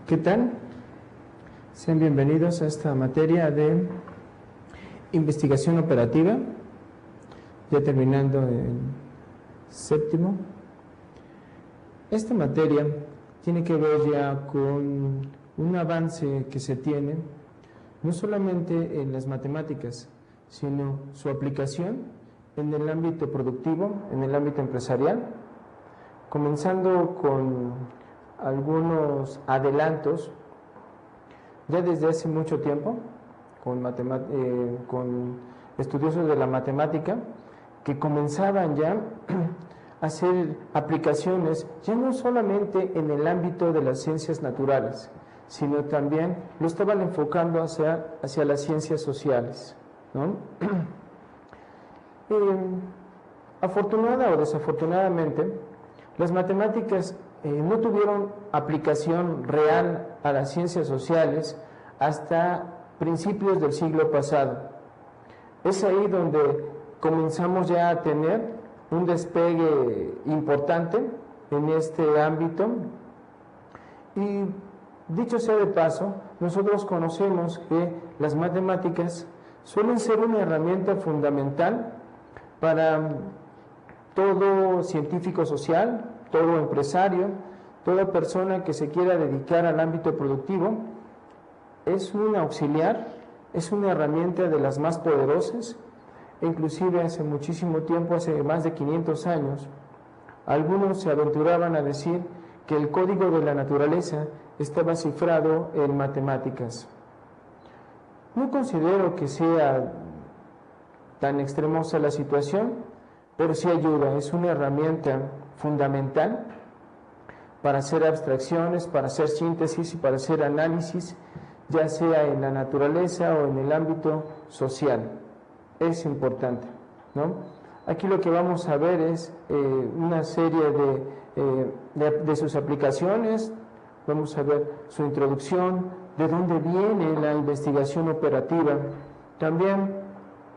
¿Qué tal? Sean bienvenidos a esta materia de investigación operativa, ya terminando el séptimo. Esta materia tiene que ver ya con un avance que se tiene, no solamente en las matemáticas, sino su aplicación en el ámbito productivo, en el ámbito empresarial, comenzando con algunos adelantos ya desde hace mucho tiempo con estudiosos de la matemática que comenzaban ya a hacer aplicaciones ya no solamente en el ámbito de las ciencias naturales, sino también lo estaban enfocando hacia las ciencias sociales, ¿no? Afortunada o desafortunadamente, las matemáticas no tuvieron aplicación real a las ciencias sociales hasta principios del siglo pasado. Es ahí donde comenzamos ya a tener un despegue importante en este ámbito. Y dicho sea de paso, nosotros conocemos que las matemáticas suelen ser una herramienta fundamental para todo científico social, todo empresario, toda persona que se quiera dedicar al ámbito productivo. Es un auxiliar, es una herramienta de las más poderosas. Inclusive hace muchísimo tiempo, hace más de 500 años, algunos se aventuraban a decir que el código de la naturaleza estaba cifrado en matemáticas. No considero que sea tan extremosa la situación, pero sí ayuda, es una herramienta fundamental para hacer abstracciones, para hacer síntesis y para hacer análisis, ya sea en la naturaleza o en el ámbito social. Es importante, ¿no? Aquí lo que vamos a ver es una serie de sus aplicaciones. Vamos a ver su introducción, de dónde viene la investigación operativa. También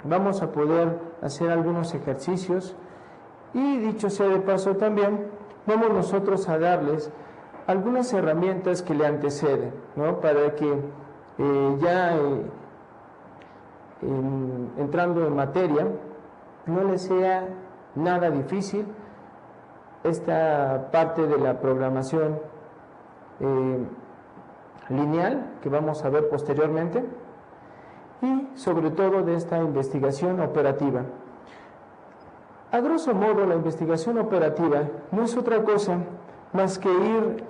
vamos a poder hacer algunos ejercicios y, dicho sea de paso, también vamos nosotros a darles algunas herramientas que le anteceden, ¿no? Para que entrando en materia no les sea nada difícil esta parte de la programación lineal que vamos a ver posteriormente y sobre todo de esta investigación operativa. A grosso modo, la investigación operativa no es otra cosa más que ir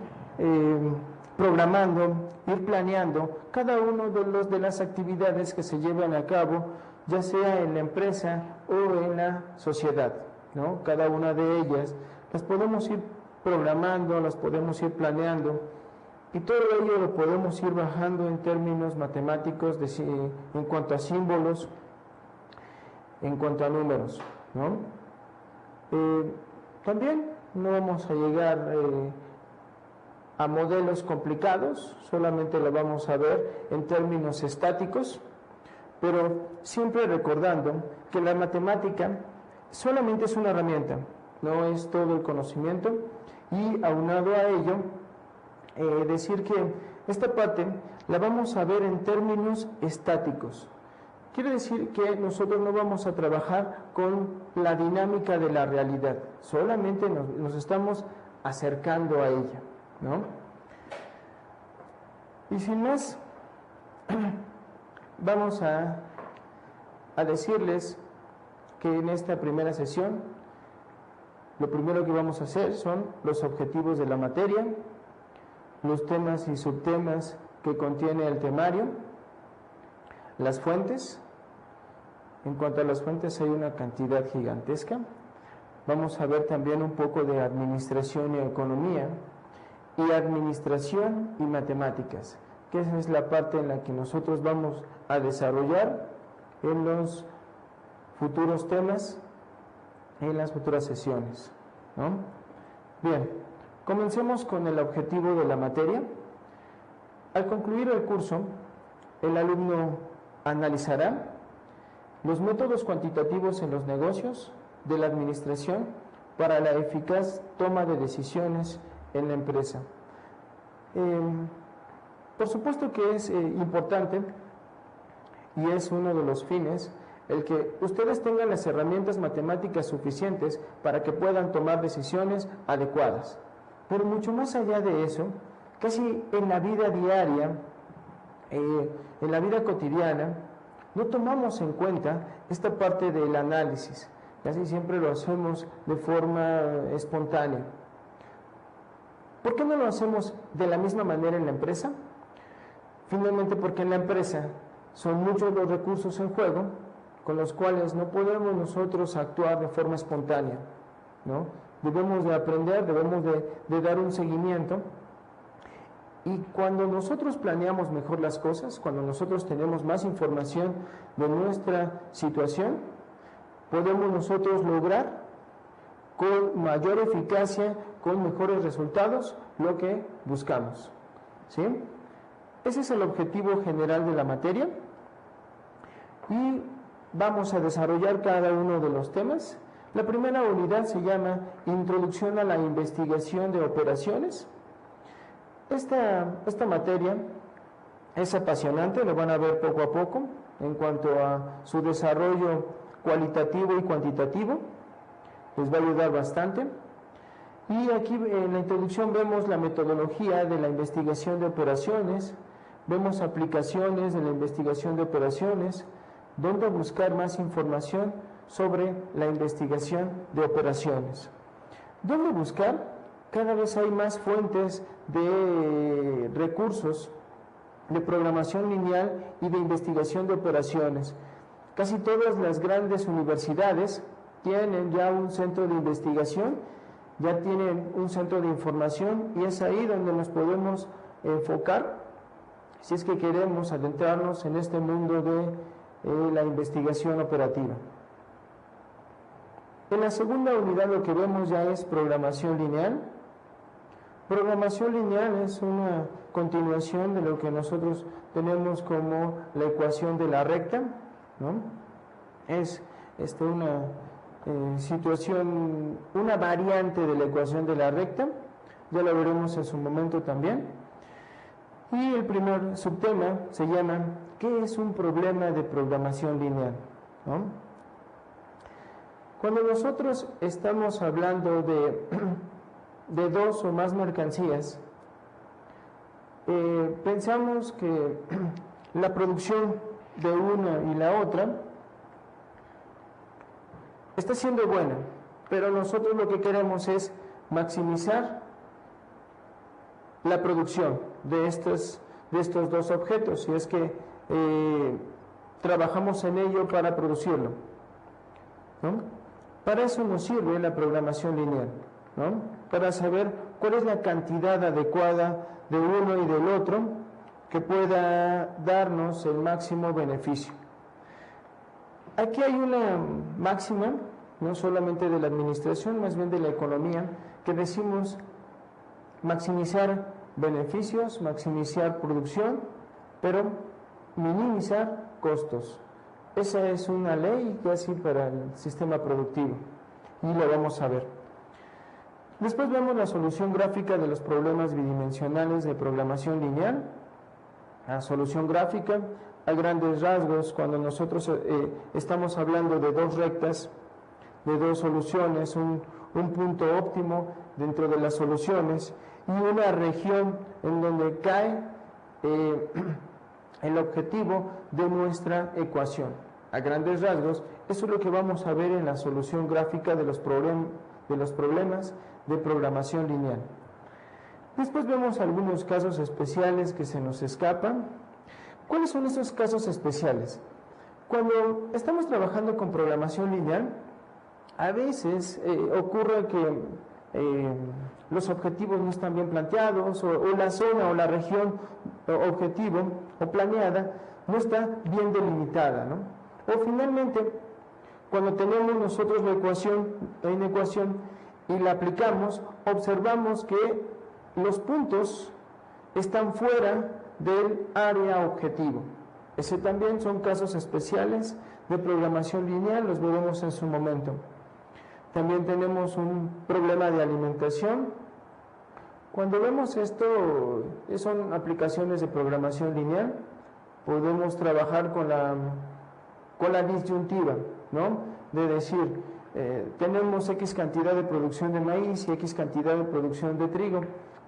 programando, ir planeando cada uno de las actividades que se llevan a cabo, ya sea en la empresa o en la sociedad, ¿no? Cada una de ellas las podemos ir programando, las podemos ir planeando, y todo ello lo podemos ir bajando en términos matemáticos en cuanto a símbolos, en cuanto a números, ¿no? También no vamos a llegar a modelos complicados, solamente lo vamos a ver en términos estáticos, pero siempre recordando que la matemática solamente es una herramienta, no es todo el conocimiento, y aunado a ello, decir que esta parte la vamos a ver en términos estáticos. Quiere decir que nosotros no vamos a trabajar con la dinámica de la realidad, solamente nos estamos acercando a ella, ¿no? Y sin más, vamos a decirles que en esta primera sesión lo primero que vamos a hacer son los objetivos de la materia, los temas y subtemas que contiene el temario, las fuentes. En cuanto a las fuentes, hay una cantidad gigantesca. Vamos a ver también un poco de administración y economía, y administración y matemáticas, que esa es la parte en la que nosotros vamos a desarrollar en los futuros temas, en las futuras sesiones, ¿no? Bien, comencemos con el objetivo de la materia. Al concluir el curso, el alumno analizará los métodos cuantitativos en los negocios de la administración para la eficaz toma de decisiones en la empresa. Por supuesto que es importante y es uno de los fines el que ustedes tengan las herramientas matemáticas suficientes para que puedan tomar decisiones adecuadas. Pero mucho más allá de eso, casi en la vida diaria, en la vida cotidiana, no tomamos en cuenta esta parte del análisis. Casi siempre lo hacemos de forma espontánea. ¿Por qué no lo hacemos de la misma manera en la empresa? Finalmente, porque en la empresa son muchos los recursos en juego con los cuales no podemos nosotros actuar de forma espontánea, ¿no? Debemos de aprender, debemos de dar un seguimiento, y cuando nosotros planeamos mejor las cosas, cuando nosotros tenemos más información de nuestra situación, podemos nosotros lograr con mayor eficacia, con mejores resultados, lo que buscamos, ¿sí? Ese es el objetivo general de la materia, y vamos a desarrollar cada uno de los temas. La primera unidad se llama Introducción a la Investigación de Operaciones. Esta materia es apasionante, lo van a ver poco a poco en cuanto a su desarrollo cualitativo y cuantitativo. Les va a ayudar bastante. Y aquí en la introducción vemos la metodología de la investigación de operaciones, vemos aplicaciones de la investigación de operaciones, dónde buscar más información sobre la investigación de operaciones. ¿Dónde buscar? Cada vez hay más fuentes de recursos de programación lineal y de investigación de operaciones. Casi todas las grandes universidades tienen ya un centro de investigación, ya tienen un centro de información, y es ahí donde nos podemos enfocar si es que queremos adentrarnos en este mundo de la investigación operativa. En la segunda unidad lo que vemos ya es programación lineal. Programación lineal es una continuación de lo que nosotros tenemos como la ecuación de la recta, ¿no? Es una situación, una variante de la ecuación de la recta, ya lo veremos en su momento también. Y el primer subtema se llama ¿qué es un problema de programación lineal? ¿No? Cuando nosotros estamos hablando de dos o más mercancías, pensamos que la producción de una y la otra está siendo buena, pero nosotros lo que queremos es maximizar la producción de estos dos objetos, y es que trabajamos en ello para producirlo, ¿no? Para eso nos sirve la programación lineal, ¿no? Para saber cuál es la cantidad adecuada de uno y del otro que pueda darnos el máximo beneficio. Aquí hay una máxima, no solamente de la administración, más bien de la economía, que decimos maximizar beneficios, maximizar producción, pero minimizar costos. Esa es una ley casi para el sistema productivo, y lo vamos a ver. Después vemos la solución gráfica de los problemas bidimensionales de programación lineal. La solución gráfica, a grandes rasgos, cuando nosotros estamos hablando de dos rectas, de dos soluciones, un punto óptimo dentro de las soluciones y una región en donde cae el objetivo de nuestra ecuación. A grandes rasgos, eso es lo que vamos a ver en la solución gráfica de los problemas de programación lineal. Después vemos algunos casos especiales que se nos escapan. ¿Cuáles son esos casos especiales? Cuando estamos trabajando con programación lineal, a veces ocurre que los objetivos no están bien planteados, o la zona o la región objetivo o planeada no está bien delimitada, ¿no? O finalmente, cuando tenemos nosotros la ecuación y la aplicamos, observamos que los puntos están fuera del área objetivo. Ese también son casos especiales de programación lineal, los veremos en su momento. También tenemos un problema de alimentación, Cuando vemos esto, son aplicaciones de programación lineal, podemos trabajar con la disyuntiva, ¿no? De decir, tenemos X cantidad de producción de maíz y X cantidad de producción de trigo.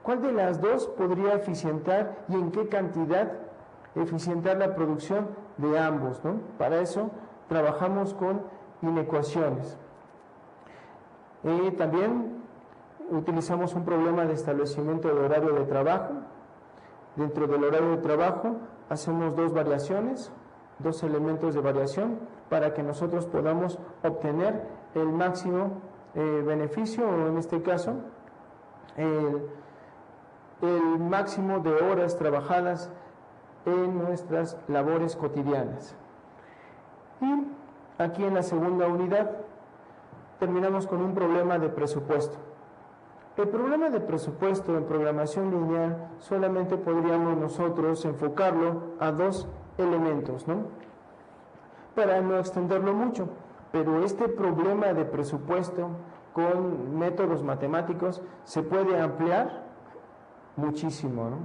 ¿Cuál de las dos podría eficientar y en qué cantidad eficientar la producción de ambos, ¿no? Para eso trabajamos con inecuaciones. También utilizamos un problema de establecimiento de horario de trabajo. Dentro del horario de trabajo hacemos dos variaciones, dos elementos de variación para que nosotros podamos obtener el máximo beneficio, o en este caso el máximo de horas trabajadas en nuestras labores cotidianas. Y aquí en la segunda unidad terminamos con un problema de presupuesto. El problema de presupuesto en programación lineal solamente podríamos nosotros enfocarlo a dos elementos, ¿no? Para no extenderlo mucho, pero este problema de presupuesto con métodos matemáticos se puede ampliar muchísimo, ¿no?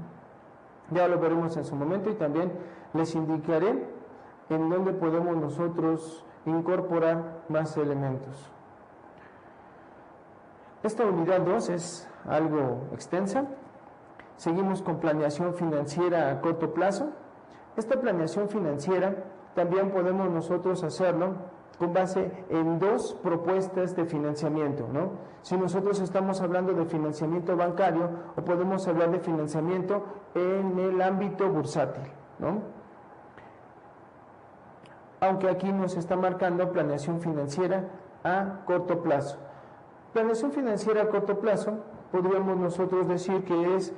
Ya lo veremos en su momento y también les indicaré en dónde podemos nosotros incorporar más elementos. Esta unidad 2 es algo extensa. Seguimos con planeación financiera a corto plazo. Esta planeación financiera también podemos nosotros hacerlo con base en dos propuestas de financiamiento, ¿no? Si nosotros estamos hablando de financiamiento bancario o podemos hablar de financiamiento en el ámbito bursátil, ¿no? Aunque aquí nos está marcando planeación financiera a corto plazo. Planeación financiera a corto plazo, podríamos nosotros decir que es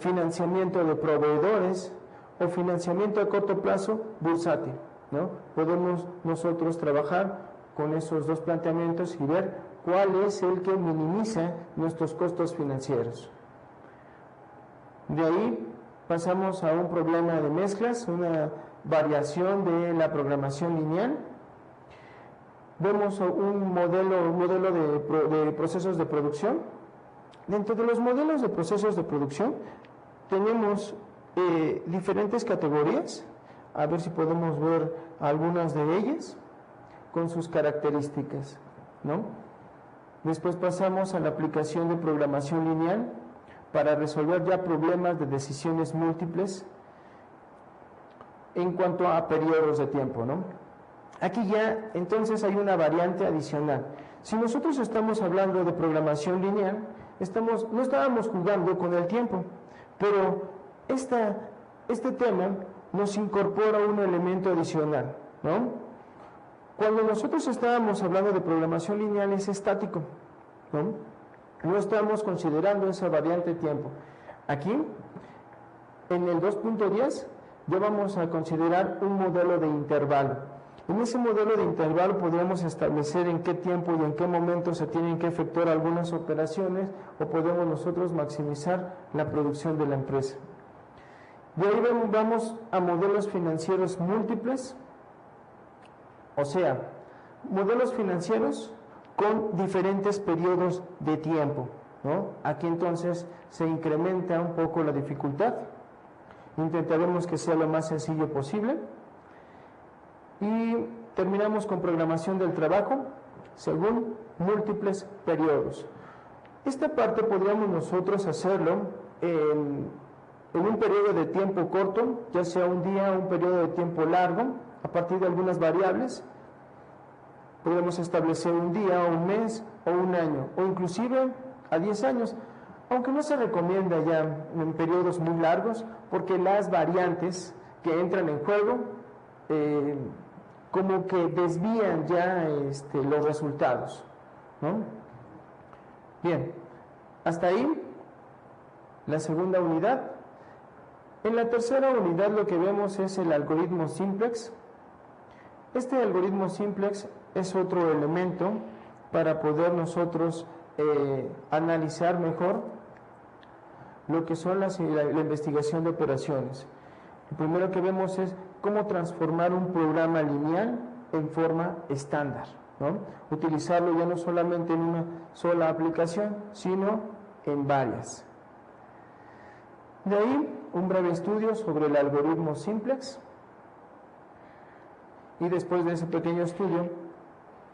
financiamiento de proveedores o financiamiento a corto plazo bursátil, ¿no? Podemos nosotros trabajar con esos dos planteamientos y ver cuál es el que minimiza nuestros costos financieros. De ahí pasamos a un problema de mezclas, una variación de la programación lineal. Vemos un modelo de procesos de producción. Dentro de los modelos de procesos de producción tenemos diferentes categorías. A ver si podemos ver algunas de ellas con sus características, ¿no? Después pasamos a la aplicación de programación lineal para resolver ya problemas de decisiones múltiples en cuanto a periodos de tiempo, ¿no? Aquí ya entonces hay una variante adicional. Si nosotros estamos hablando de programación lineal, no estábamos jugando con el tiempo, pero este tema nos incorpora un elemento adicional, ¿no? Cuando nosotros estábamos hablando de programación lineal es estático, ¿no? No estamos considerando esa variante tiempo. Aquí, en el 2.10, ya vamos a considerar un modelo de intervalo. En ese modelo de intervalo podemos establecer en qué tiempo y en qué momento se tienen que efectuar algunas operaciones o podemos nosotros maximizar la producción de la empresa. De ahí vamos a modelos financieros múltiples, o sea, modelos financieros con diferentes periodos de tiempo, ¿no? Aquí entonces se incrementa un poco la dificultad. Intentaremos que sea lo más sencillo posible. Y terminamos con programación del trabajo según múltiples periodos. Esta parte podríamos nosotros hacerlo en un periodo de tiempo corto, ya sea un día o un periodo de tiempo largo, a partir de algunas variables. Podemos establecer un día, o un mes, o un año, o inclusive a 10 años, aunque no se recomienda ya en periodos muy largos, porque las variantes que entran en juego como que desvían ya los resultados, ¿no? Bien, hasta ahí la segunda unidad. En la tercera unidad lo que vemos es el algoritmo simplex. Este algoritmo simplex es otro elemento para poder nosotros analizar mejor lo que son la investigación de operaciones. Lo primero que vemos es cómo transformar un programa lineal en forma estándar, ¿no? Utilizarlo ya no solamente en una sola aplicación, sino en varias. De ahí, un breve estudio sobre el algoritmo simplex, y después de ese pequeño estudio,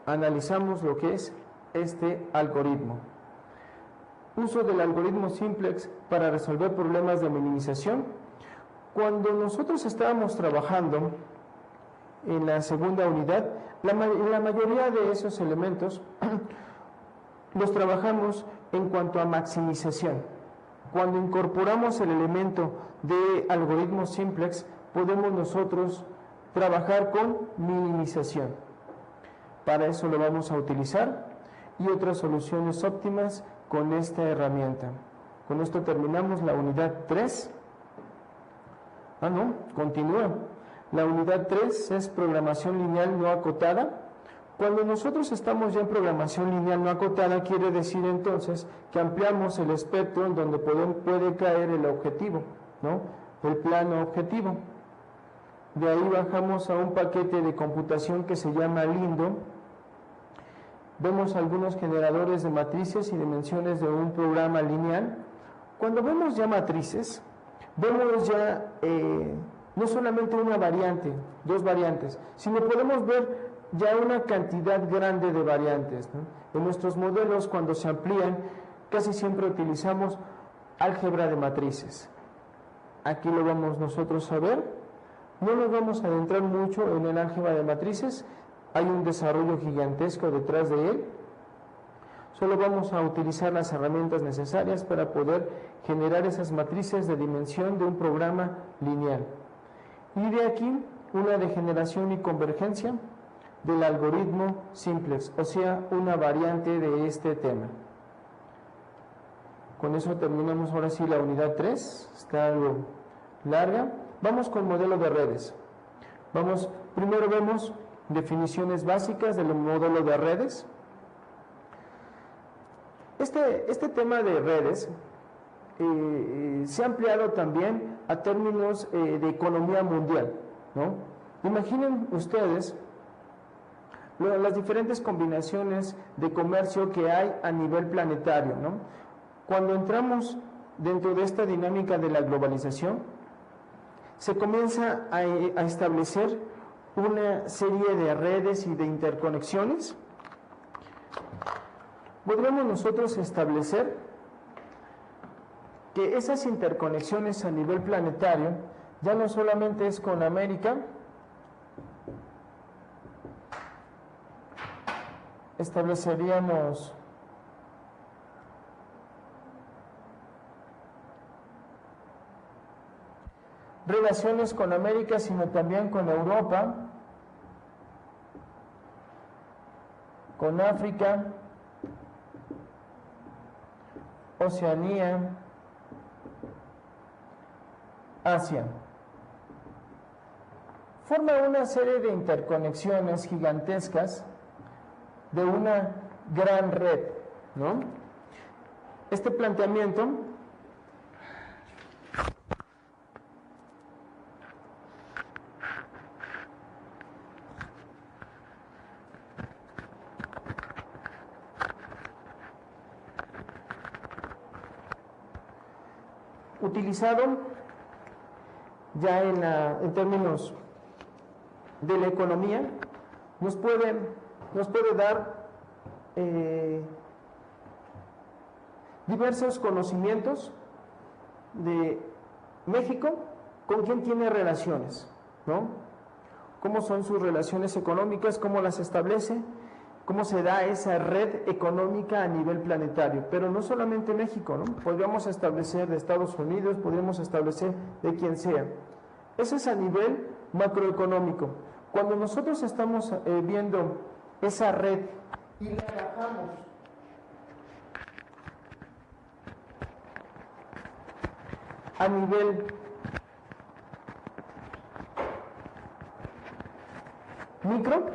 analizamos lo que es este algoritmo. Uso del algoritmo simplex para resolver problemas de minimización. Cuando nosotros estábamos trabajando en la segunda unidad, la mayoría de esos elementos los trabajamos en cuanto a maximización. Cuando incorporamos el elemento de algoritmo simplex, podemos nosotros trabajar con minimización. Para eso lo vamos a utilizar y otras soluciones óptimas con esta herramienta. Con esto terminamos la unidad 3. Continúa. La unidad 3 es programación lineal no acotada. Cuando nosotros estamos ya en programación lineal no acotada, quiere decir entonces que ampliamos el espectro en donde puede caer el objetivo, ¿no? El plano objetivo. De ahí bajamos a un paquete de computación que se llama Lindo. Vemos algunos generadores de matrices y dimensiones de un programa lineal. Cuando vemos ya matrices, vemos ya no solamente una variante, dos variantes, sino podemos ver ya una cantidad grande de variantes, ¿no? En nuestros modelos, cuando se amplían, casi siempre utilizamos álgebra de matrices. Aquí lo vamos nosotros a ver. No nos vamos a adentrar mucho en el álgebra de matrices, hay un desarrollo gigantesco detrás de él. Solo vamos a utilizar las herramientas necesarias para poder generar esas matrices de dimensión de un programa lineal. Y de aquí una degeneración y convergencia del algoritmo simplex, o sea, una variante de este tema. Con eso terminamos ahora sí la unidad 3, está algo larga. Vamos con modelo de redes. Primero vemos definiciones básicas del modelo de redes. Este tema de redes se ha ampliado también a términos de economía mundial, ¿no? Imaginen ustedes las diferentes combinaciones de comercio que hay a nivel planetario, ¿no? Cuando entramos dentro de esta dinámica de la globalización, se comienza a establecer una serie de redes y de interconexiones. Podremos nosotros establecer que esas interconexiones a nivel planetario ya no solamente es con América, estableceríamos relaciones con América, sino también con Europa, con África, Oceanía, Asia. Forma una serie de interconexiones gigantescas de una gran red, ¿no? Este planteamiento utilizado ya en términos de la economía, nos puede dar diversos conocimientos de México, con quién tiene relaciones, ¿no? Cómo son sus relaciones económicas, cómo las establece, cómo se da esa red económica a nivel planetario. Pero no solamente México, ¿no? Podríamos establecer de Estados Unidos, podríamos establecer de quien sea. Eso es a nivel macroeconómico. Cuando nosotros estamos viendo esa red y la bajamos a nivel micro,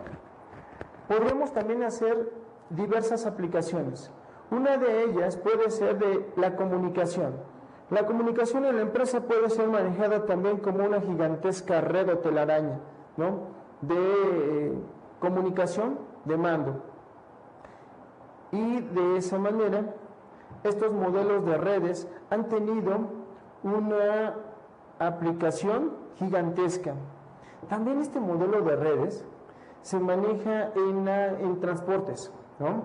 podremos también hacer diversas aplicaciones. Una de ellas puede ser de la comunicación. La comunicación en la empresa puede ser manejada también como una gigantesca red o telaraña, ¿no? De comunicación de mando. Y de esa manera, estos modelos de redes han tenido una aplicación gigantesca. También este modelo de redes se maneja en transportes, ¿no?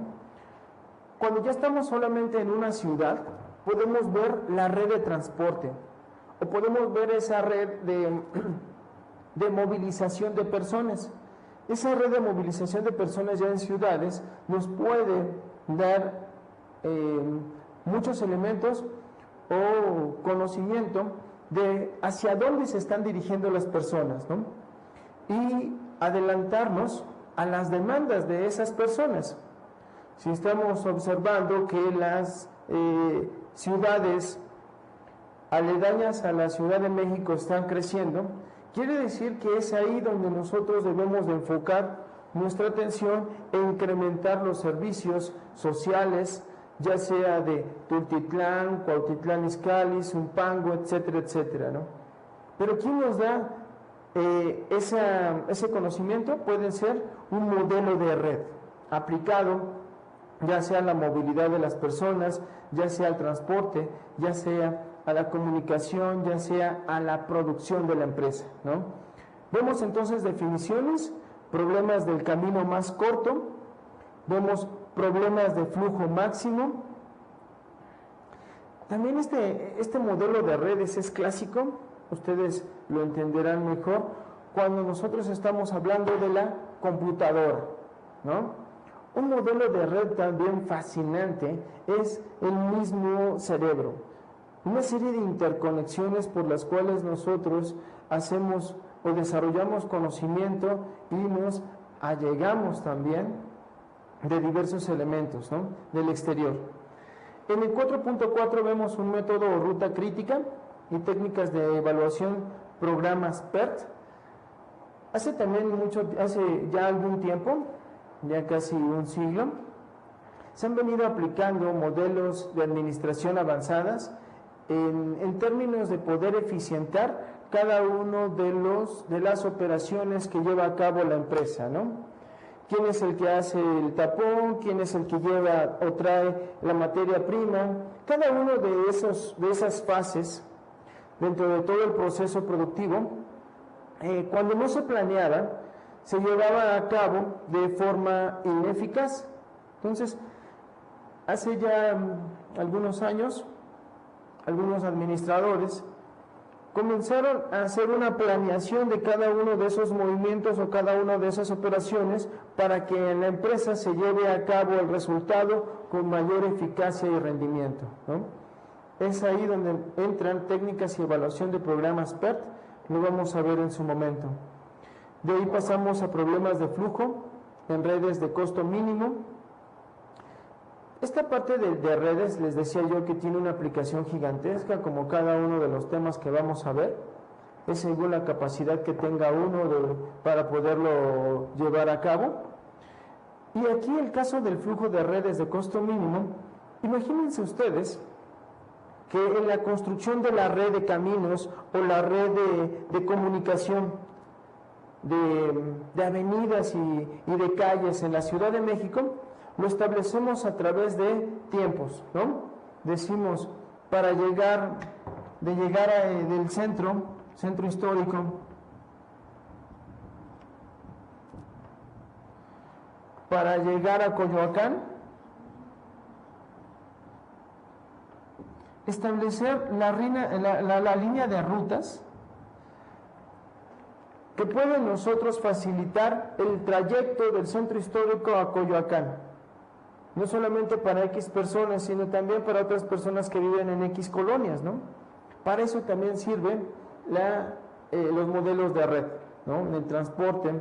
Cuando ya estamos solamente en una ciudad, podemos ver la red de transporte o podemos ver esa red de movilización de personas. Esa red de movilización de personas ya en ciudades nos puede dar muchos elementos o conocimiento de hacia dónde se están dirigiendo las personas, ¿no? Y adelantarnos a las demandas de esas personas. Si estamos observando que las ciudades aledañas a la Ciudad de México están creciendo, quiere decir que es ahí donde nosotros debemos de enfocar nuestra atención e incrementar los servicios sociales, ya sea de Tultitlán, Cuautitlán Izcalli, Zumpango, etcétera, etcétera, ¿no? Pero ¿quién nos da ese conocimiento? Puede ser un modelo de red aplicado ya sea a la movilidad de las personas, ya sea al transporte, ya sea a la comunicación, ya sea a la producción de la empresa, ¿no? Vemos entonces definiciones, problemas del camino más corto, vemos problemas de flujo máximo. También este modelo de redes es clásico, ustedes lo entenderán mejor cuando nosotros estamos hablando de la computadora, ¿no? Un modelo de red también fascinante es el mismo cerebro, una serie de interconexiones por las cuales nosotros hacemos o desarrollamos conocimiento y nos allegamos también de diversos elementos, ¿no?, del exterior. En el 4.4 vemos un método o ruta crítica y técnicas de evaluación, programas PERT. Hace ya algún tiempo, ya casi un siglo, se han venido aplicando modelos de administración avanzadas en términos de poder eficientar cada uno de las operaciones que lleva a cabo la empresa, ¿no? ¿Quién es el que hace el tapón? ¿Quién es el que lleva o trae la materia prima? Cada uno de esas fases dentro de todo el proceso productivo, cuando no se planeaba, se llevaba a cabo de forma ineficaz. Entonces, hace ya algunos años, algunos administradores comenzaron a hacer una planeación de cada uno de esos movimientos o cada una de esas operaciones para que en la empresa se lleve a cabo el resultado con mayor eficacia y rendimiento, ¿no? Es ahí donde entran técnicas y evaluación de programas PERT, lo vamos a ver en su momento. De ahí pasamos a problemas de flujo en redes de costo mínimo. Esta parte de redes, les decía yo que tiene una aplicación gigantesca, como cada uno de los temas que vamos a ver, es según la capacidad que tenga uno para poderlo llevar a cabo. Y aquí el caso del flujo de redes de costo mínimo, imagínense ustedes que en la construcción de la red de caminos o la red de comunicación de avenidas y de calles en la Ciudad de México, lo establecemos a través de tiempos, ¿no? Decimos, del centro histórico, para llegar a Coyoacán, establecer la línea de rutas que pueden nosotros facilitar el trayecto del centro histórico a Coyoacán, no solamente para X personas, sino también para otras personas que viven en X colonias, ¿no? Para eso también sirven los modelos de red, ¿no?, en el transporte,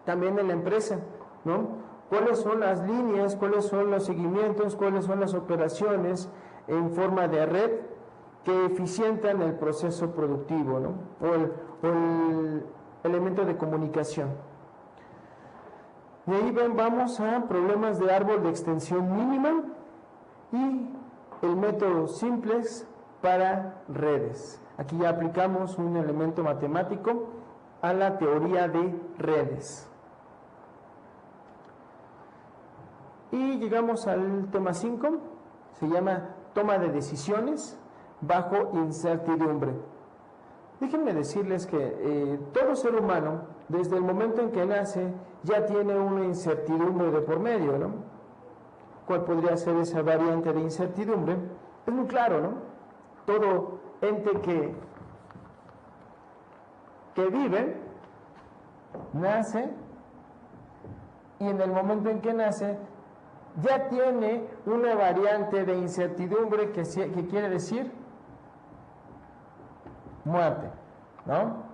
también en la empresa, ¿no? ¿Cuáles son las líneas, cuáles son los seguimientos, cuáles son las operaciones en forma de red que eficientan el proceso productivo, ¿no?, o el elemento de comunicación? De ahí vamos a problemas de árbol de extensión mínima y el método simplex para redes. Aquí ya aplicamos un elemento matemático a la teoría de redes. Y llegamos al tema 5, se llama toma de decisiones. bajo incertidumbre. Déjenme decirles que todo ser humano, desde el momento en que nace, ya tiene una incertidumbre de por medio, ¿no? ¿Cuál podría ser esa variante de incertidumbre? Es muy claro, ¿no? Todo ente que vive, nace, y en el momento en que nace, ya tiene una variante de incertidumbre que quiere decir muerte, ¿no?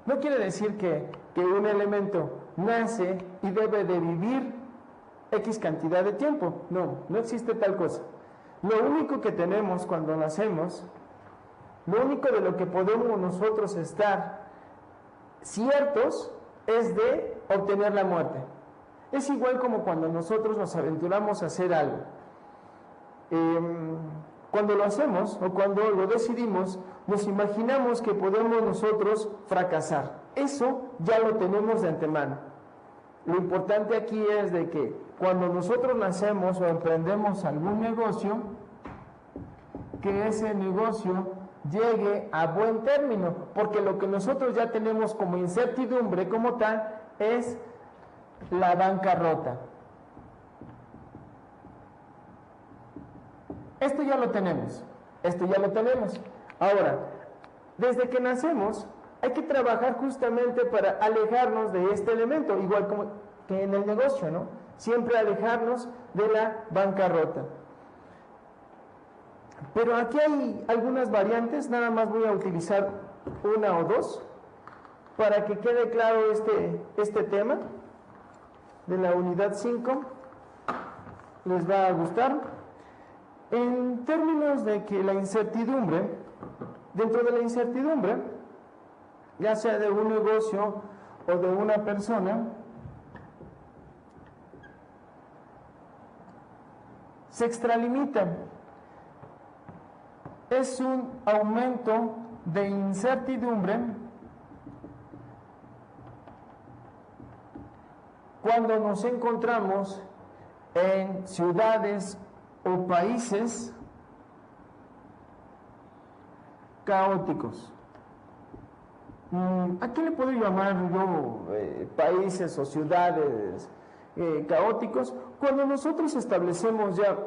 No quiere decir que un elemento nace y debe de vivir X cantidad de tiempo. No, no existe tal cosa. Lo único que tenemos cuando nacemos, lo único de lo que podemos nosotros estar ciertos es de obtener la muerte. Es igual como cuando nosotros nos aventuramos a hacer algo. Cuando lo hacemos o cuando lo decidimos, nos imaginamos que podemos nosotros fracasar. Eso ya lo tenemos de antemano. Lo importante aquí es de que cuando nosotros nacemos o emprendemos algún negocio, que ese negocio llegue a buen término, porque lo que nosotros ya tenemos como incertidumbre como tal es la bancarrota. Esto ya lo tenemos. Ahora, desde que nacemos, hay que trabajar justamente para alejarnos de este elemento, igual como que en el negocio, ¿no? Siempre alejarnos de la bancarrota. Pero aquí hay algunas variantes, nada más voy a utilizar una o dos para que quede claro este tema de la unidad 5. Les va a gustar. En términos de que la incertidumbre, dentro de la incertidumbre, ya sea de un negocio o de una persona, se extralimita. Es un aumento de incertidumbre cuando nos encontramos en ciudades o países caóticos. ¿A qué le puedo llamar yo países o ciudades caóticos? Cuando nosotros establecemos ya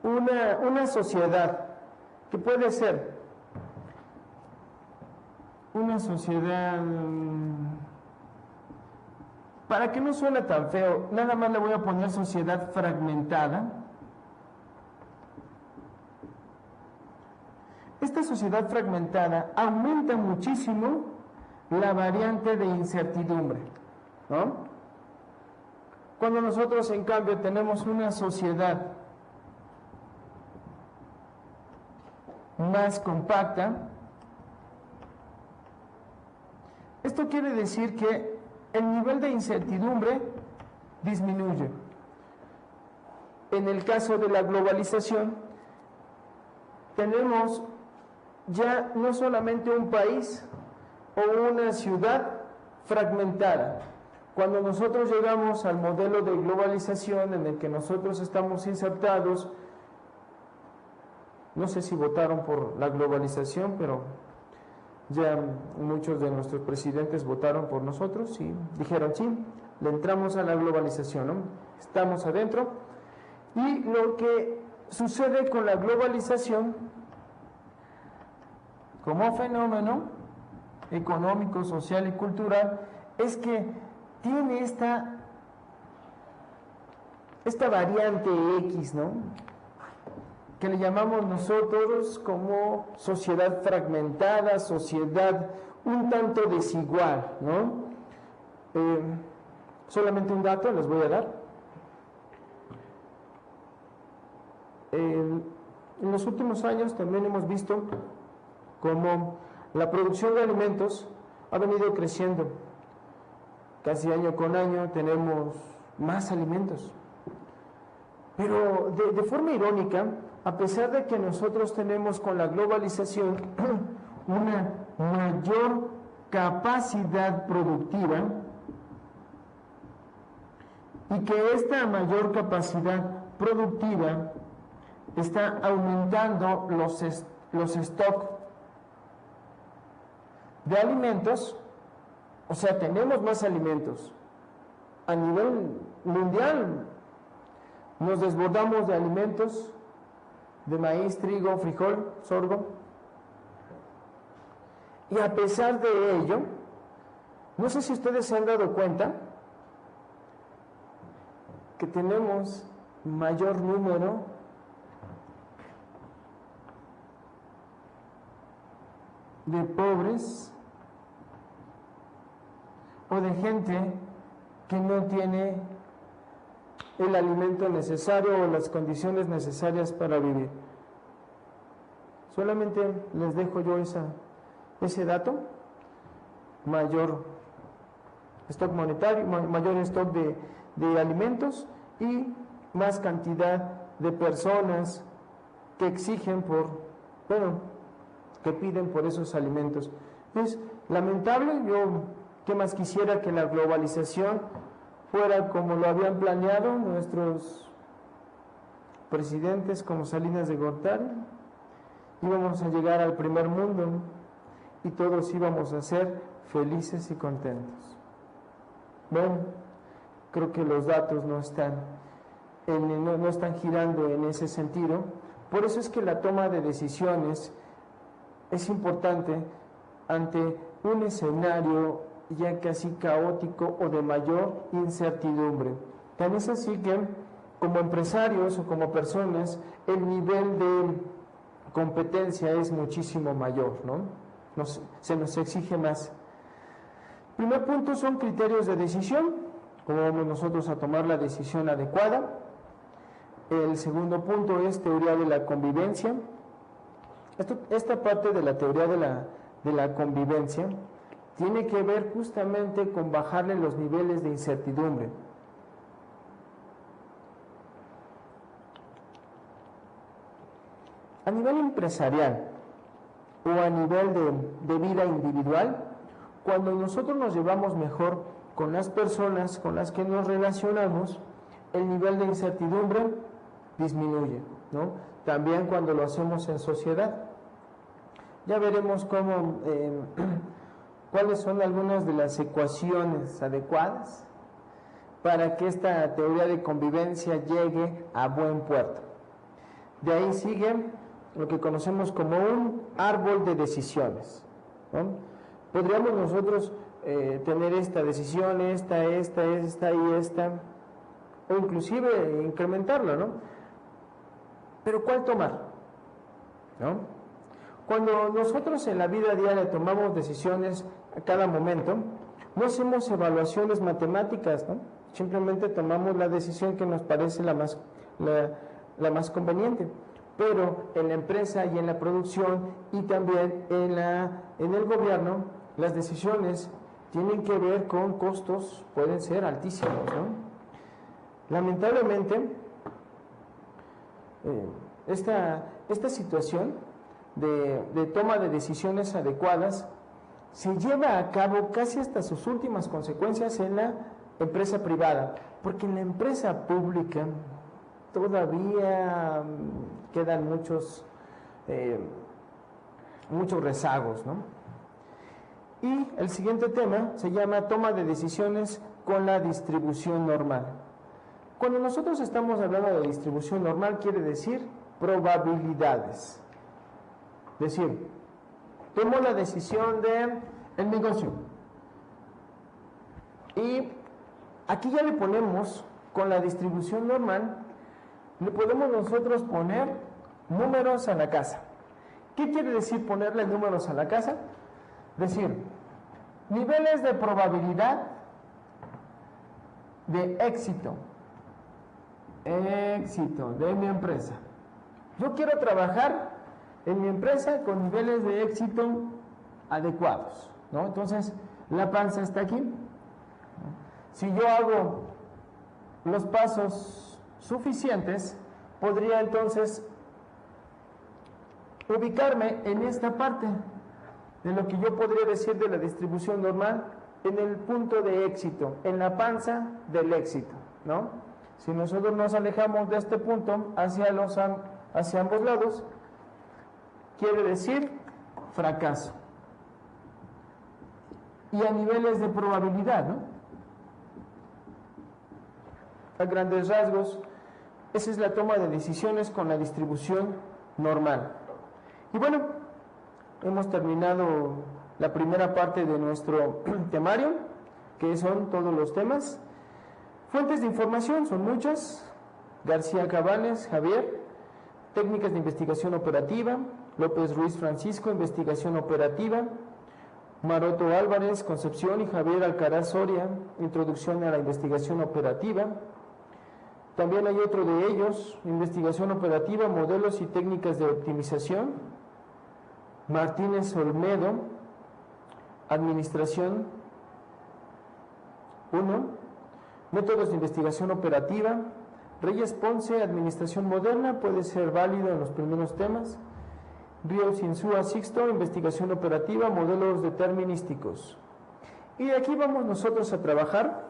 una sociedad, que puede ser una sociedad, para que no suene tan feo, nada más le voy a poner sociedad fragmentada. Esta sociedad fragmentada aumenta muchísimo la variante de incertidumbre, ¿no? Cuando nosotros, en cambio, tenemos una sociedad más compacta, esto quiere decir que el nivel de incertidumbre disminuye. En el caso de la globalización, tenemos ya no solamente un país o una ciudad fragmentada. Cuando nosotros llegamos al modelo de globalización en el que nosotros estamos insertados, no sé si votaron por la globalización, pero ya muchos de nuestros presidentes votaron por nosotros y dijeron sí, le entramos a la globalización, ¿no? Estamos adentro. Y lo que sucede con la globalización como fenómeno económico, social y cultural es que tiene esta variante X, ¿no? Que le llamamos nosotros como sociedad fragmentada, sociedad un tanto desigual, ¿no? Solamente un dato les voy a dar. En los últimos años también hemos visto cómo la producción de alimentos ha venido creciendo. Casi año con año tenemos más alimentos. Pero de forma irónica, a pesar de que nosotros tenemos con la globalización una mayor capacidad productiva y que esta mayor capacidad productiva está aumentando los stock de alimentos, o sea, tenemos más alimentos. A nivel mundial nos desbordamos de alimentos, de maíz, trigo, frijol, sorgo. Y a pesar de ello, no sé si ustedes se han dado cuenta que tenemos mayor número de pobres o de gente que no tiene el alimento necesario o las condiciones necesarias para vivir. Solamente les dejo yo ese dato: mayor stock monetario, mayor stock de alimentos y más cantidad de personas que exigen que piden por esos alimentos. Es lamentable. Yo, ¿qué más quisiera? Que la globalización fuera como lo habían planeado nuestros presidentes, como Salinas de Gortari. Íbamos a llegar al primer mundo, ¿no? Y todos íbamos a ser felices y contentos. Bueno, creo que los datos no están girando en ese sentido. Por eso es que la toma de decisiones es importante ante un escenario ya casi caótico o de mayor incertidumbre. Tan es así que, como empresarios o como personas, el nivel de competencia es muchísimo mayor, ¿no? Se nos exige más. Primer punto son criterios de decisión, cómo vamos nosotros a tomar la decisión adecuada. El segundo punto es teoría de la convivencia. Esta parte de la teoría de la convivencia tiene que ver justamente con bajarle los niveles de incertidumbre. A nivel empresarial o a nivel de vida individual, cuando nosotros nos llevamos mejor con las personas con las que nos relacionamos, el nivel de incertidumbre disminuye, ¿no? También cuando lo hacemos en sociedad. Ya veremos cuáles son algunas de las ecuaciones adecuadas para que esta teoría de convivencia llegue a buen puerto. De ahí sigue lo que conocemos como un árbol de decisiones, ¿no? Podríamos nosotros tener esta decisión, esta y esta, o inclusive incrementarla, ¿no? Pero ¿cuál tomar? ¿No? Cuando nosotros en la vida diaria tomamos decisiones a cada momento, no hacemos evaluaciones matemáticas, ¿no? Simplemente tomamos la decisión que nos parece la más conveniente. Pero en la empresa y en la producción y también en el gobierno, las decisiones tienen que ver con costos, pueden ser altísimos, ¿no? Lamentablemente, esta situación de toma de decisiones adecuadas se lleva a cabo casi hasta sus últimas consecuencias en la empresa privada, porque en la empresa pública todavía quedan muchos rezagos, ¿no? Y el siguiente tema se llama toma de decisiones con la distribución normal. Cuando nosotros estamos hablando de distribución normal, quiere decir probabilidades. Es decir, tomo la decisión del negocio y aquí ya le ponemos, con la distribución normal, le podemos nosotros poner números a la casa. ¿Qué quiere decir ponerle números a la casa? Decir, niveles de probabilidad de éxito de mi empresa. Yo quiero trabajar en mi empresa con niveles de éxito adecuados, ¿no? Entonces, la panza está aquí. Si yo hago los pasos suficientes, podría entonces ubicarme en esta parte de lo que yo podría decir de la distribución normal, en el punto de éxito, en la panza del éxito, ¿no? Si nosotros nos alejamos de este punto hacia los hacia ambos lados, quiere decir fracaso. Y a niveles de probabilidad, ¿no? A grandes rasgos, esa es la toma de decisiones con la distribución normal. Y bueno, hemos terminado la primera parte de nuestro temario, que son todos los temas. Fuentes de información son muchas: García Cabanes, Javier, Técnicas de Investigación Operativa; López Ruiz Francisco, Investigación Operativa; Maroto Álvarez, Concepción; y Javier Alcaraz Soria, Introducción a la Investigación Operativa. También hay otro de ellos, Investigación Operativa, Modelos y Técnicas de Optimización; Martínez Olmedo, Administración 1, Métodos de Investigación Operativa; Reyes Ponce, Administración Moderna, puede ser válido en los primeros temas; Ríos Insúa Sixto, Investigación Operativa, Modelos Determinísticos. Y de aquí vamos nosotros a trabajar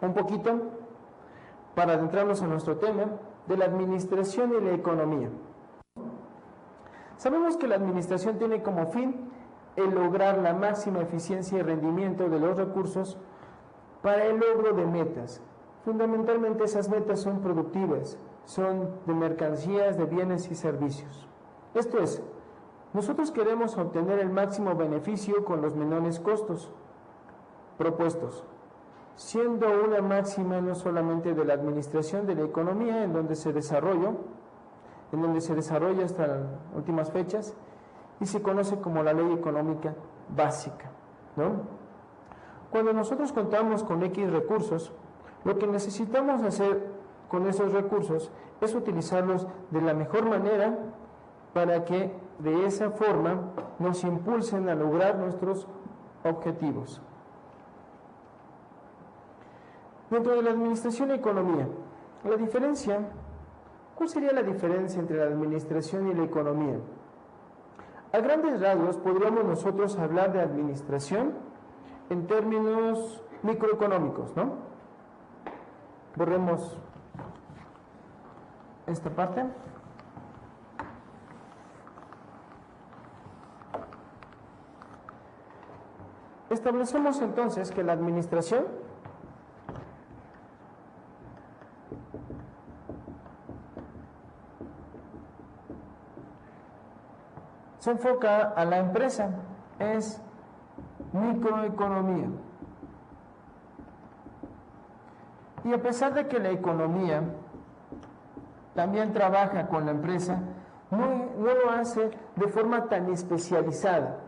un poquito para adentrarnos a nuestro tema de la administración y la economía. Sabemos que la administración tiene como fin el lograr la máxima eficiencia y rendimiento de los recursos para el logro de metas. Fundamentalmente esas metas son productivas, son de mercancías, de bienes y servicios. Esto es, nosotros queremos obtener el máximo beneficio con los menores costos propuestos, siendo una máxima no solamente de la administración de la economía, en donde se desarrolla hasta las últimas fechas, y se conoce como la ley económica básica, ¿no? Cuando nosotros contamos con X recursos, lo que necesitamos hacer con esos recursos es utilizarlos de la mejor manera para que de esa forma nos impulsen a lograr nuestros objetivos. Dentro de la administración y economía, ¿cuál sería la diferencia entre la administración y la economía? A grandes rasgos podríamos nosotros hablar de administración en términos microeconómicos, ¿no? Borremos esta parte. Establecemos entonces que la administración se enfoca a la empresa, es microeconomía. Y a pesar de que la economía también trabaja con la empresa, no lo hace de forma tan especializada.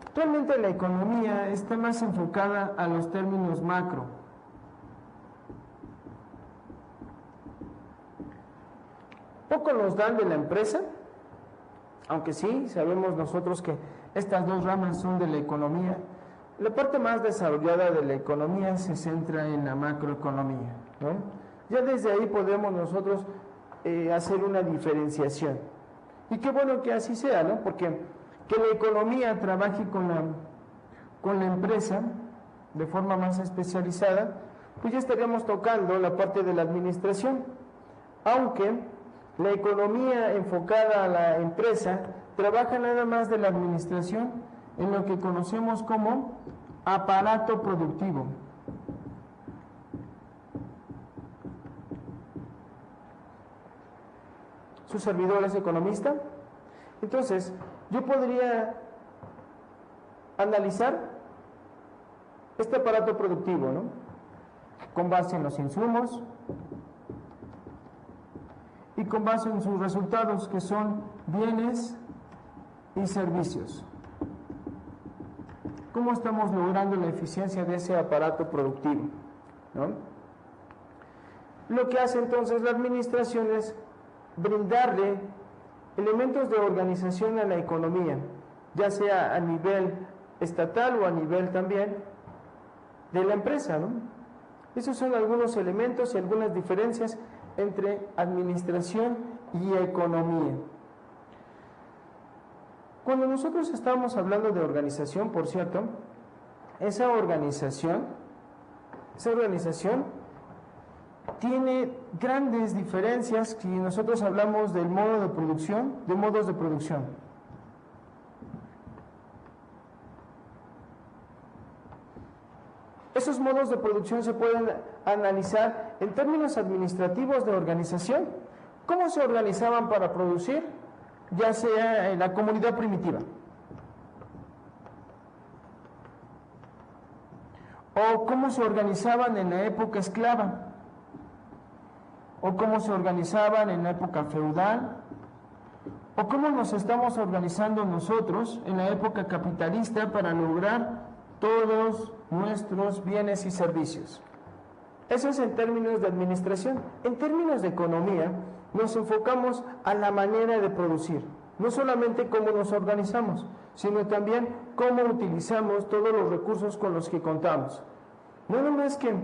Actualmente la economía está más enfocada a los términos macro. Poco nos dan de la empresa, aunque sí, sabemos nosotros que estas dos ramas son de la economía. La parte más desarrollada de la economía se centra en la macroeconomía, ¿no? Ya desde ahí podemos nosotros hacer una diferenciación. Y qué bueno que así sea, ¿no? Porque que la economía trabaje con la empresa de forma más especializada, pues ya estaríamos tocando la parte de la administración. Aunque la economía enfocada a la empresa trabaja nada más de la administración en lo que conocemos como aparato productivo. Su servidor es economista. Entonces, yo podría analizar este aparato productivo, ¿no? Con base en los insumos y con base en sus resultados, que son bienes y servicios. ¿Cómo estamos logrando la eficiencia de ese aparato productivo, ¿no? Lo que hace entonces la administración es brindarle elementos de organización a la economía, ya sea a nivel estatal o a nivel también de la empresa, ¿no? Esos son algunos elementos y algunas diferencias entre administración y economía. Cuando nosotros estamos hablando de organización, por cierto, esa organización tiene grandes diferencias si nosotros hablamos del modo de producción, de modos de producción. Esos modos de producción se pueden analizar en términos administrativos de organización. ¿Cómo se organizaban para producir? Ya sea en la comunidad primitiva, o cómo se organizaban en la época esclava, o cómo se organizaban en la época feudal, o cómo nos estamos organizando nosotros en la época capitalista para lograr todos nuestros bienes y servicios. Eso es en términos de administración. En términos de economía, nos enfocamos a la manera de producir, no solamente cómo nos organizamos, sino también cómo utilizamos todos los recursos con los que contamos. Nada más que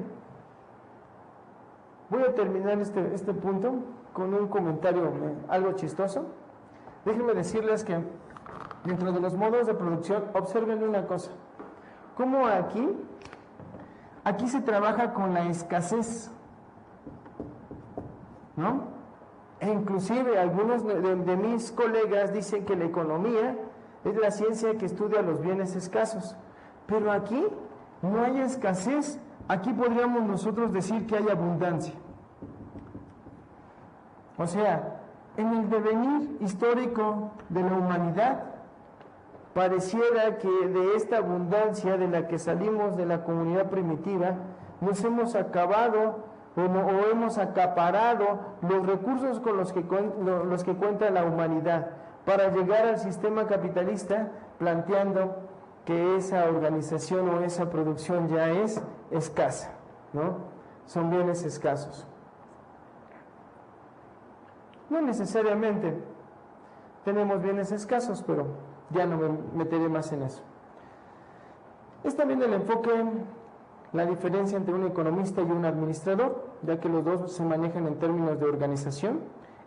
voy a terminar este punto con un comentario algo chistoso. Déjenme decirles que dentro de los modos de producción, observen una cosa, cómo aquí se trabaja con la escasez, ¿no? E inclusive algunos de mis colegas dicen que la economía es la ciencia que estudia los bienes escasos, pero aquí no hay escasez, aquí podríamos nosotros decir que hay abundancia. O sea, en el devenir histórico de la humanidad, pareciera que de esta abundancia de la que salimos de la comunidad primitiva, nos hemos acabado o hemos acaparado los recursos con los que cuenta la humanidad para llegar al sistema capitalista, planteando que esa organización o esa producción ya es escasa, ¿no? Son bienes escasos. No necesariamente tenemos bienes escasos, pero ya no me meteré más en eso. Es también el enfoque, la diferencia entre un economista y un administrador, ya que los dos se manejan en términos de organización.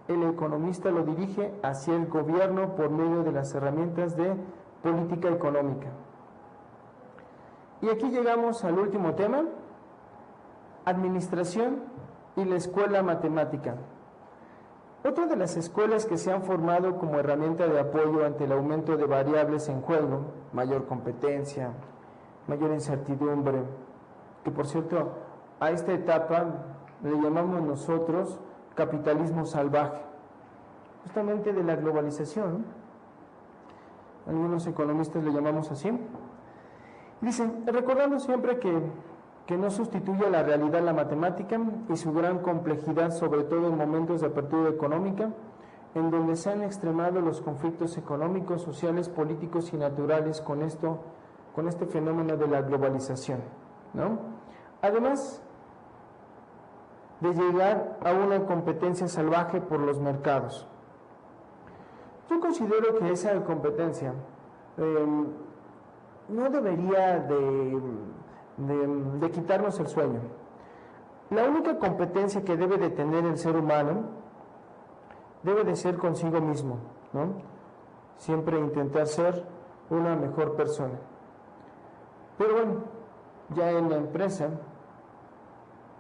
El economista lo dirige hacia el gobierno por medio de las herramientas de política económica. Y aquí llegamos al último tema, administración y la escuela matemática. Otra de las escuelas que se han formado como herramienta de apoyo ante el aumento de variables en juego, mayor competencia, mayor incertidumbre, que por cierto, a esta etapa le llamamos nosotros capitalismo salvaje, justamente de la globalización, ¿no? Algunos economistas le llamamos así. Dicen, recordando siempre que no sustituye a la realidad la matemática y su gran complejidad, sobre todo en momentos de apertura económica, en donde se han extremado los conflictos económicos, sociales, políticos y naturales con este fenómeno de la globalización, ¿no? Además de llegar a una competencia salvaje por los mercados. Yo considero que esa competencia no debería de quitarnos el sueño. La única competencia que debe de tener el ser humano debe de ser consigo mismo, ¿no? Siempre intentar ser una mejor persona. Pero bueno, ya en la empresa,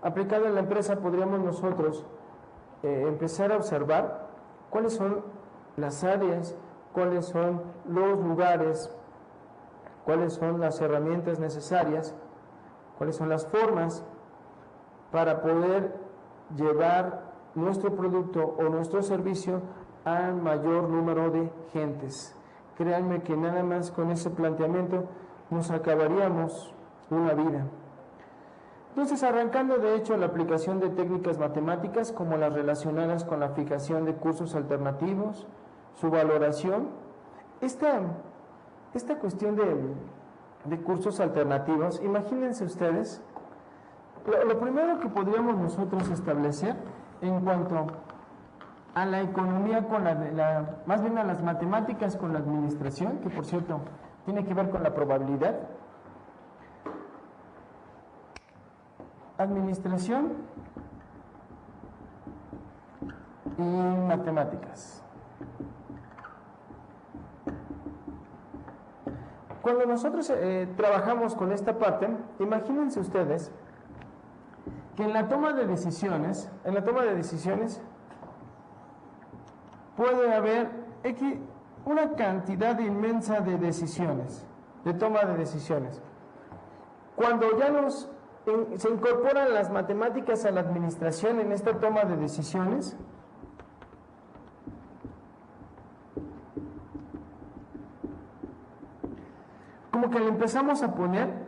aplicado en la empresa, podríamos nosotros empezar a observar cuáles son las áreas, cuáles son los lugares, cuáles son las herramientas necesarias, cuáles son las formas para poder llevar nuestro producto o nuestro servicio al mayor número de gentes. Créanme que nada más con ese planteamiento nos acabaríamos una vida. Entonces, arrancando de hecho la aplicación de técnicas matemáticas como las relacionadas con la fijación de cursos alternativos, su valoración, esta cuestión de cursos alternativos, imagínense ustedes, lo primero que podríamos nosotros establecer en cuanto a la economía con más bien a las matemáticas con la administración, que por cierto tiene que ver con la probabilidad, administración y matemáticas. Cuando nosotros trabajamos con esta parte, imagínense ustedes que en la toma de decisiones, puede haber una cantidad inmensa de decisiones, de toma de decisiones. Cuando ya se incorporan las matemáticas a la administración en esta toma de decisiones, como que le empezamos a poner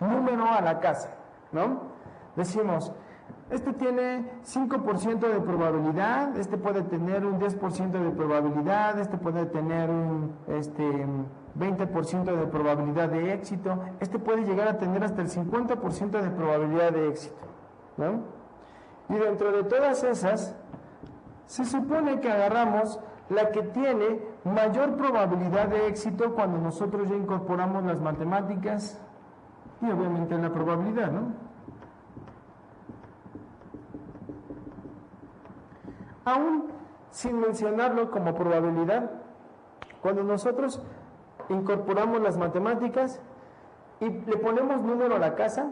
número a la casa, ¿no? Decimos, este tiene 5% de probabilidad, este puede tener un 10% de probabilidad, este puede tener un 20% de probabilidad de éxito, este puede llegar a tener hasta el 50% de probabilidad de éxito, ¿no? Y dentro de todas esas, se supone que agarramos la que tiene mayor probabilidad de éxito cuando nosotros ya incorporamos las matemáticas y obviamente la probabilidad, ¿no? Aún sin mencionarlo como probabilidad, cuando nosotros incorporamos las matemáticas y le ponemos número a la casa,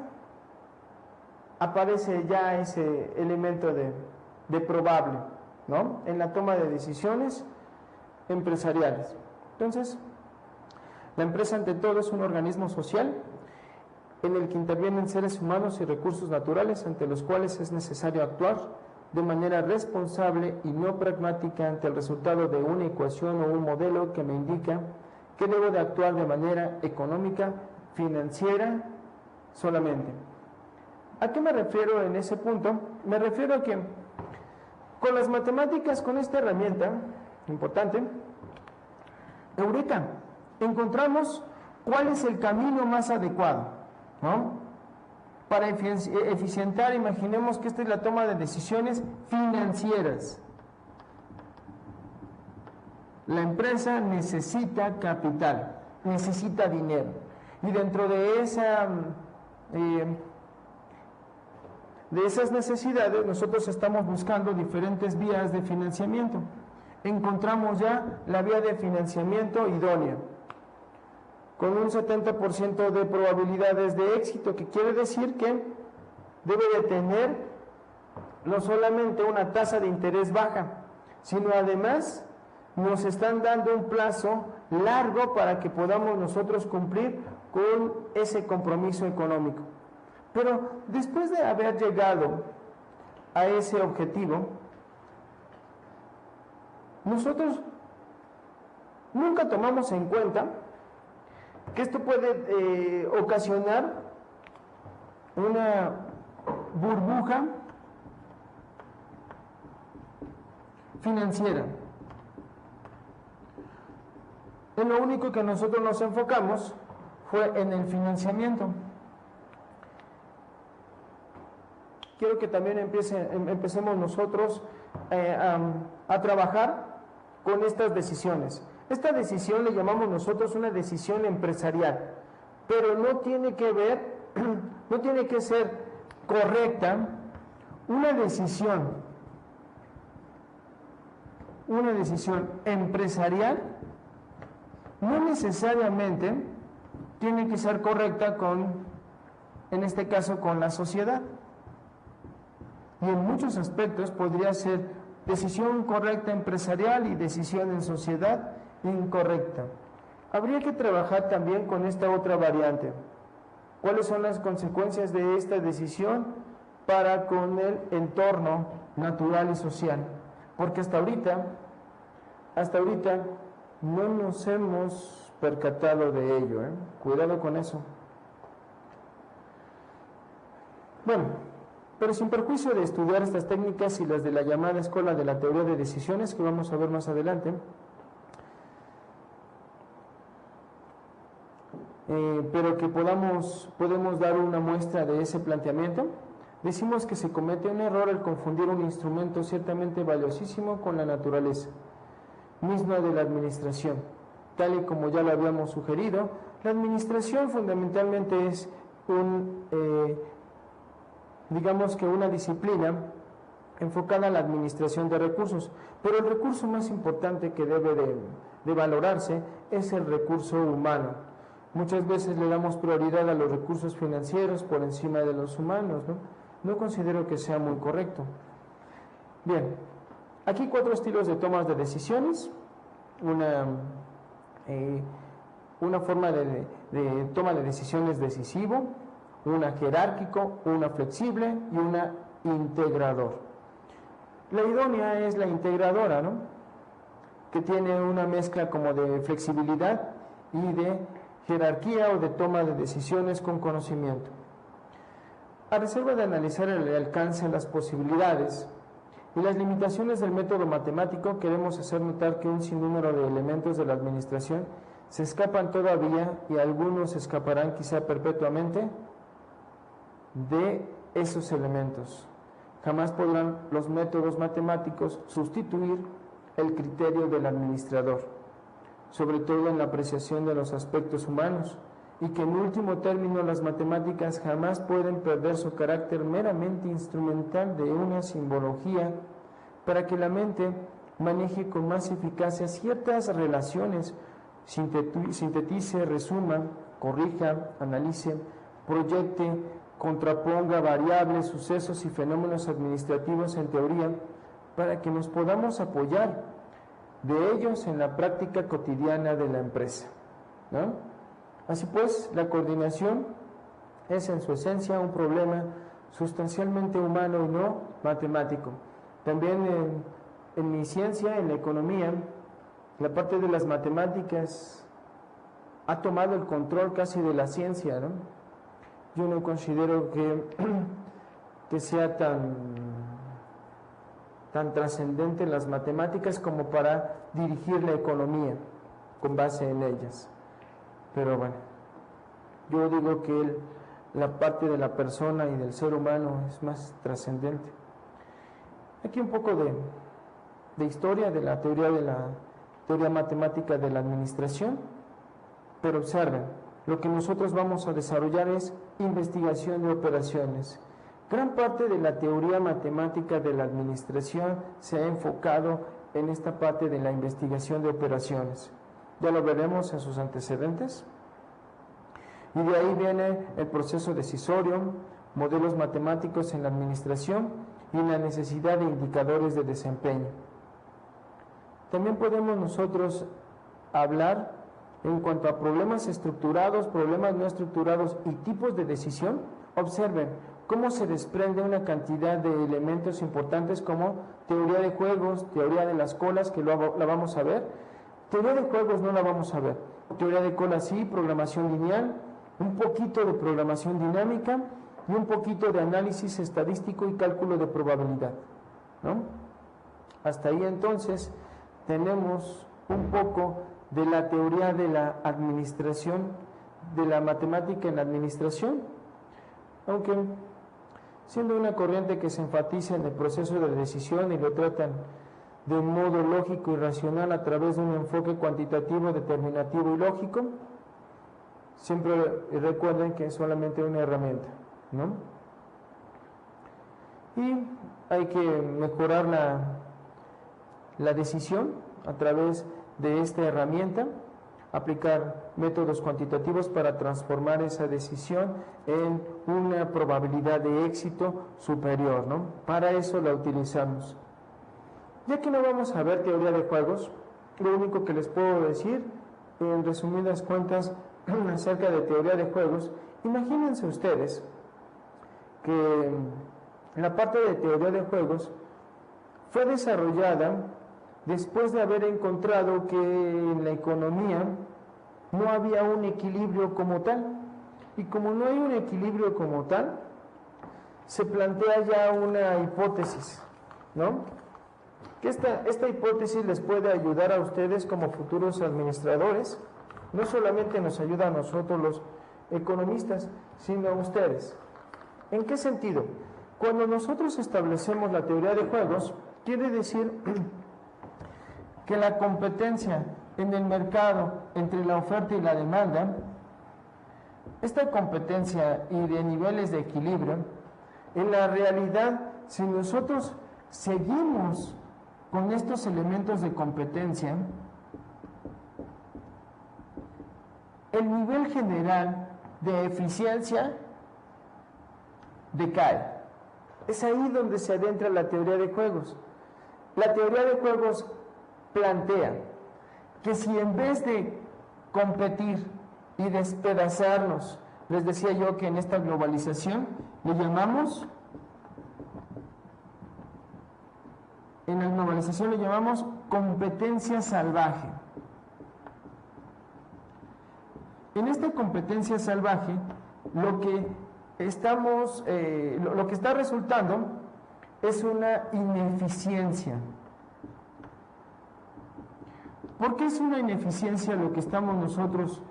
aparece ya ese elemento de probable, ¿no? En la toma de decisiones empresariales. Entonces, la empresa ante todo es un organismo social en el que intervienen seres humanos y recursos naturales ante los cuales es necesario actuar de manera responsable y no pragmática ante el resultado de una ecuación o un modelo que me indica que debo de actuar de manera económica, financiera solamente. ¿A qué me refiero en ese punto? Me refiero a que con las matemáticas, con esta herramienta importante, eureka, encontramos cuál es el camino más adecuado, ¿no? Para eficientar, imaginemos que esta es la toma de decisiones financieras. La empresa necesita capital, necesita dinero. Y dentro de esas necesidades, nosotros estamos buscando diferentes vías de financiamiento. Encontramos ya la vía de financiamiento idónea, con un 70% de probabilidades de éxito, que quiere decir que debe de tener no solamente una tasa de interés baja, sino además nos están dando un plazo largo para que podamos nosotros cumplir con ese compromiso económico. Pero después de haber llegado a ese objetivo, nosotros nunca tomamos en cuenta que esto puede ocasionar una burbuja financiera. En lo único que nosotros nos enfocamos fue en el financiamiento. Quiero que también empecemos nosotros a trabajar con estas decisiones. Esta decisión le llamamos nosotros una decisión empresarial, pero no tiene que ser correcta. Una decisión empresarial no necesariamente tiene que ser correcta en este caso, con la sociedad. Y en muchos aspectos podría ser decisión correcta empresarial y decisión en sociedad incorrecta. Habría que trabajar también con esta otra variante. ¿Cuáles son las consecuencias de esta decisión para con el entorno natural y social? Porque hasta ahorita no nos hemos percatado de ello, ¿eh? Cuidado con eso. Bueno, pero sin perjuicio de estudiar estas técnicas y las de la llamada escuela de la teoría de decisiones, que vamos a ver más adelante, pero que podemos dar una muestra de ese planteamiento, decimos que se comete un error al confundir un instrumento ciertamente valiosísimo con la naturaleza misma de la administración. Tal y como ya lo habíamos sugerido, la administración fundamentalmente es digamos que una disciplina enfocada a la administración de recursos, pero el recurso más importante que debe de valorarse es el recurso humano. Muchas veces le damos prioridad a los recursos financieros por encima de los humanos, ¿no? no considero que sea muy correcto. Bien, aquí 4 estilos de tomas de decisiones, una forma de toma de decisiones decisivo, una jerárquico, una flexible y una integrador. La idónea es la integradora, ¿no?, que tiene una mezcla como de flexibilidad y de jerarquía o de toma de decisiones con conocimiento. A reserva de analizar el alcance, las posibilidades y las limitaciones del método matemático, queremos hacer notar que un sinnúmero de elementos de la administración se escapan todavía, y algunos escaparán quizá perpetuamente, de esos elementos. Jamás podrán los métodos matemáticos sustituir el criterio del administrador, sobre todo en la apreciación de los aspectos humanos, y que en último término las matemáticas jamás pueden perder su carácter meramente instrumental de una simbología para que la mente maneje con más eficacia ciertas relaciones, sintetice, resuma, corrija, analice, proyecte, contraponga variables, sucesos y fenómenos administrativos en teoría, para que nos podamos apoyar de ellos en la práctica cotidiana de la empresa, ¿no? Así pues, la coordinación es en su esencia un problema sustancialmente humano y no matemático. También en mi ciencia, en la economía, la parte de las matemáticas ha tomado el control casi de la ciencia, ¿no? Yo no considero que sea tan trascendente las matemáticas como para dirigir la economía con base en ellas. Pero bueno, yo digo que la parte de la persona y del ser humano es más trascendente. Aquí un poco de historia de la teoría matemática de la administración, pero observen, lo que nosotros vamos a desarrollar es investigación de operaciones. Gran parte de la teoría matemática de la administración se ha enfocado en esta parte de la investigación de operaciones. Ya lo veremos en sus antecedentes. Y de ahí viene el proceso decisorio, modelos matemáticos en la administración y la necesidad de indicadores de desempeño. También podemos nosotros hablar en cuanto a problemas estructurados, problemas no estructurados y tipos de decisión. Observen cómo se desprende una cantidad de elementos importantes como teoría de juegos, teoría de las colas, que la vamos a ver. Teoría de juegos no la vamos a ver. Teoría de colas sí, programación lineal, un poquito de programación dinámica y un poquito de análisis estadístico y cálculo de probabilidad, ¿no? Hasta ahí entonces tenemos un poco de la teoría de la administración, de la matemática en la administración, aunque siendo una corriente que se enfatiza en el proceso de decisión y lo tratan de un modo lógico y racional a través de un enfoque cuantitativo, determinativo y lógico, siempre recuerden que es solamente una herramienta, ¿no? Y hay que mejorar la decisión a través de esta herramienta, aplicar métodos cuantitativos para transformar esa decisión en una probabilidad de éxito superior, ¿no? Para eso la utilizamos. Ya que no vamos a ver teoría de juegos, lo único que les puedo decir, en resumidas cuentas, acerca de teoría de juegos, imagínense ustedes que la parte de teoría de juegos fue desarrollada después de haber encontrado que en la economía no había un equilibrio como tal. Y como no hay un equilibrio como tal, se plantea ya una hipótesis, ¿no? Que esta hipótesis les puede ayudar a ustedes como futuros administradores. No solamente nos ayuda a nosotros los economistas, sino a ustedes. ¿En qué sentido? Cuando nosotros establecemos la teoría de juegos, quiere decir que la competencia en el mercado entre la oferta y la demanda, esta competencia y de niveles de equilibrio, en la realidad, si nosotros seguimos con estos elementos de competencia, el nivel general de eficiencia decae. Es ahí donde se adentra la teoría de juegos. La teoría de juegos plantea que si en vez de competir y despedazarnos, les decía yo que en esta globalización le llamamos, en la globalización le llamamos competencia salvaje. En esta competencia salvaje, lo que está resultando es una ineficiencia. ¿Por qué es una ineficiencia lo que estamos nosotros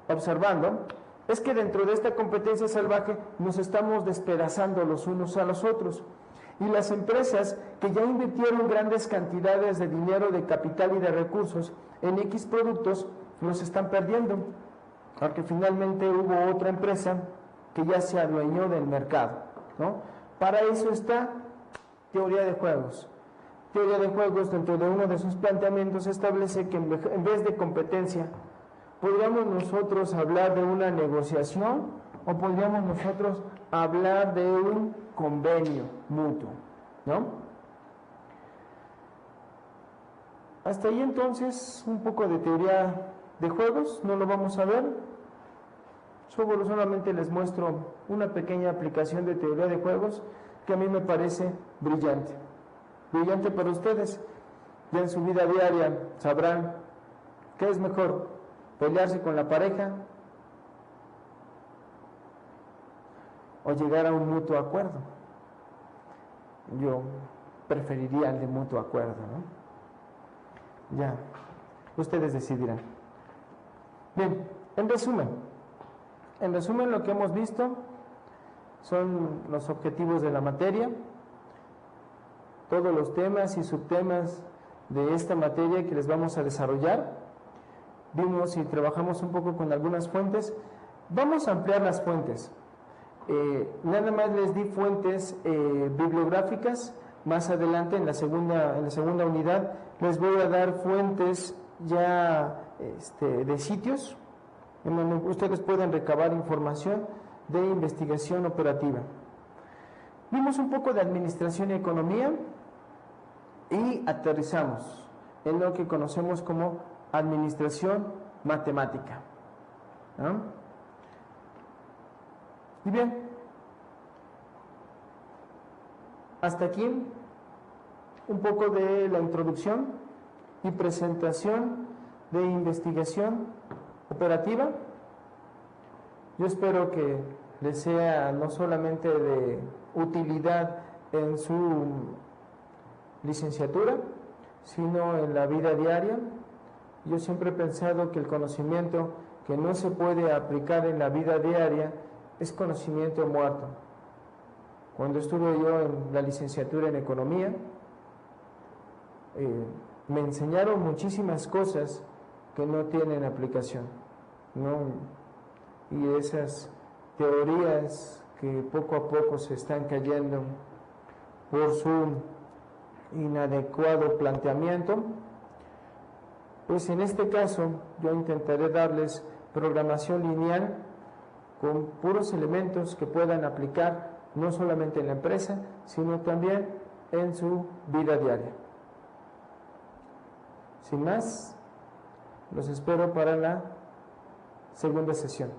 observando? Es que dentro de esta competencia salvaje nos estamos despedazando los unos a los otros. Y las empresas que ya invirtieron grandes cantidades de dinero, de capital y de recursos en X productos, los están perdiendo, porque finalmente hubo otra empresa que ya se adueñó del mercado, ¿no? Para eso está teoría de juegos. Teoría de juegos, dentro de uno de sus planteamientos, establece que en vez de competencia, podríamos nosotros hablar de una negociación o podríamos nosotros hablar de un convenio mutuo, ¿no? Hasta ahí entonces un poco de teoría de juegos, no lo vamos a ver. Solamente les muestro una pequeña aplicación de teoría de juegos que a mí me parece brillante. Brillante para ustedes. Ya en su vida diaria sabrán qué es mejor, pelearse con la pareja o llegar a un mutuo acuerdo. Yo preferiría el de mutuo acuerdo, ¿no? Ya, ustedes decidirán. Bien, en resumen lo que hemos visto son los objetivos de la materia, todos los temas y subtemas de esta materia que les vamos a desarrollar. Vimos y trabajamos un poco con algunas fuentes. Vamos a ampliar las fuentes. Nada más les di fuentes bibliográficas. Más adelante en la segunda unidad les voy a dar fuentes ya de sitios en donde ustedes pueden recabar información de investigación operativa. Vimos un poco de administración y economía y aterrizamos en lo que conocemos como administración matemática, ¿no? Y bien, hasta aquí un poco de la introducción y presentación de investigación operativa. Yo espero que les sea no solamente de utilidad en su licenciatura, sino en la vida diaria. Yo siempre he pensado que el conocimiento que no se puede aplicar en la vida diaria es conocimiento muerto. Cuando estuve yo en la licenciatura en economía, me enseñaron muchísimas cosas que no tienen aplicación, ¿no? Y esas teorías que poco a poco se están cayendo por su inadecuado planteamiento, pues en este caso yo intentaré darles programación lineal con puros elementos que puedan aplicar no solamente en la empresa, sino también en su vida diaria. Sin más, los espero para la segunda sesión.